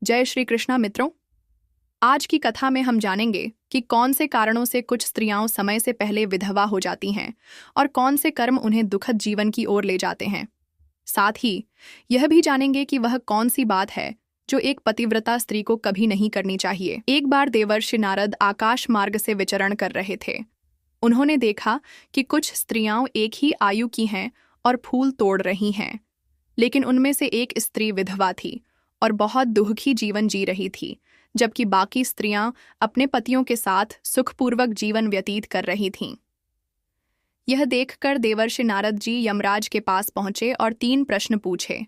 जय श्री कृष्णा मित्रों। आज की कथा में हम जानेंगे कि कौन से कारणों से कुछ स्त्रियां समय से पहले विधवा हो जाती हैं और कौन से कर्म उन्हें दुखद जीवन की ओर ले जाते हैं। साथ ही यह भी जानेंगे कि वह कौन सी बात है जो एक पतिव्रता स्त्री को कभी नहीं करनी चाहिए। एक बार देवर्षि नारद आकाश मार्ग से विचरण कर रहे थे। उन्होंने देखा कि कुछ स्त्रियां एक ही आयु की हैं और फूल तोड़ रही हैं, लेकिन उनमें से एक स्त्री विधवा थी और बहुत दुखी जीवन जी रही थी, जबकि बाकी स्त्रियां अपने पतियों के साथ सुखपूर्वक जीवन व्यतीत कर रही थीं। यह देखकर देवर्षि नारद जी यमराज के पास पहुंचे और 3 प्रश्न पूछे।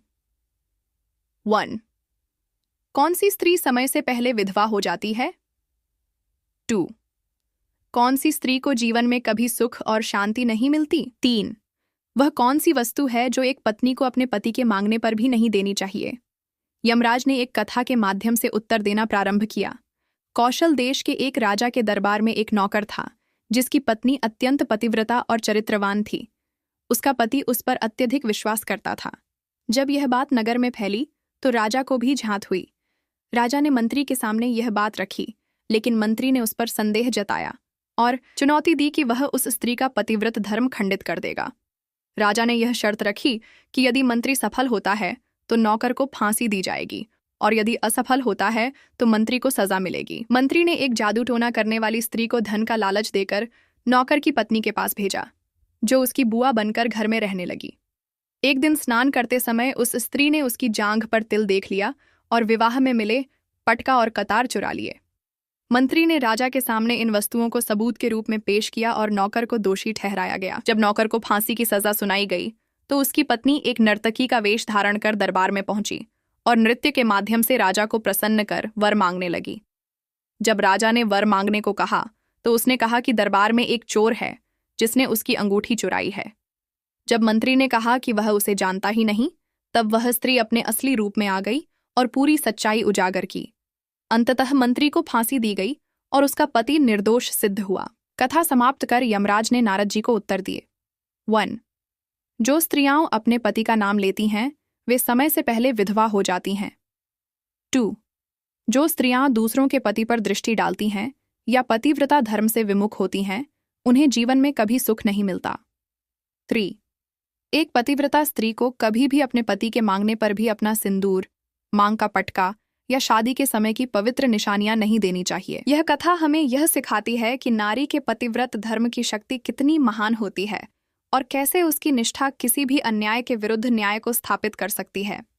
1. कौन सी स्त्री समय से पहले विधवा हो जाती है? 2. कौन सी स्त्री को जीवन में कभी सुख और शांति नहीं मिलती? 3. वह कौन सी वस्तु है जो एक पत्नी को अपने पति के मांगने पर भी नहीं देनी चाहिए? यमराज ने एक कथा के माध्यम से उत्तर देना प्रारंभ किया। कौशल देश के एक राजा के दरबार में एक नौकर था, जिसकी पत्नी अत्यंत पतिव्रता और चरित्रवान थी। उसका पति उस पर अत्यधिक विश्वास करता था। जब यह बात नगर में फैली तो राजा को भी झांत हुई। राजा ने मंत्री के सामने यह बात रखी, लेकिन मंत्री ने उस पर संदेह जताया और चुनौती दी कि वह उस स्त्री का पतिव्रत धर्म खंडित कर देगा। राजा ने यह शर्त रखी कि यदि मंत्री सफल होता है तो नौकर को फांसी दी जाएगी और यदि असफल होता है तो मंत्री को सजा मिलेगी। मंत्री ने एक जादू टोना करने वाली स्त्री को धन का लालच देकर नौकर की पत्नी के पास भेजा, जो उसकी बुआ बनकर घर में रहने लगी। एक दिन स्नान करते समय उस स्त्री ने उसकी जांघ पर तिल देख लिया और विवाह में मिले पटका और कतार चुरा लिए। मंत्री ने राजा के सामने इन वस्तुओं को सबूत के रूप में पेश किया और नौकर को दोषी ठहराया गया। जब नौकर को फांसी की सजा सुनाई गई तो उसकी पत्नी एक नर्तकी का वेश धारण कर दरबार में पहुंची और नृत्य के माध्यम से राजा को प्रसन्न कर वर मांगने लगी। जब राजा ने वर मांगने को कहा तो उसने कहा कि दरबार में एक चोर है जिसने उसकी अंगूठी चुराई है। जब मंत्री ने कहा कि वह उसे जानता ही नहीं, तब वह स्त्री अपने असली रूप में आ गई और पूरी सच्चाई उजागर की। अंततः मंत्री को फांसी दी गई और उसका पति निर्दोष सिद्ध हुआ। कथा समाप्त कर यमराज ने नारद जी को उत्तर दिए। 1. जो स्त्रियां अपने पति का नाम लेती हैं वे समय से पहले विधवा हो जाती हैं। 2. जो स्त्रियां दूसरों के पति पर दृष्टि डालती हैं या पतिव्रता धर्म से विमुख होती हैं उन्हें जीवन में कभी सुख नहीं मिलता। 3. एक पतिव्रता स्त्री को कभी भी अपने पति के मांगने पर भी अपना सिंदूर, मांग का पटका या शादी के समय की पवित्र निशानियां नहीं देनी चाहिए। यह कथा हमें यह सिखाती है कि नारी के पतिव्रत धर्म की शक्ति कितनी महान होती है और कैसे उसकी निष्ठा किसी भी अन्याय के विरुद्ध न्याय को स्थापित कर सकती है।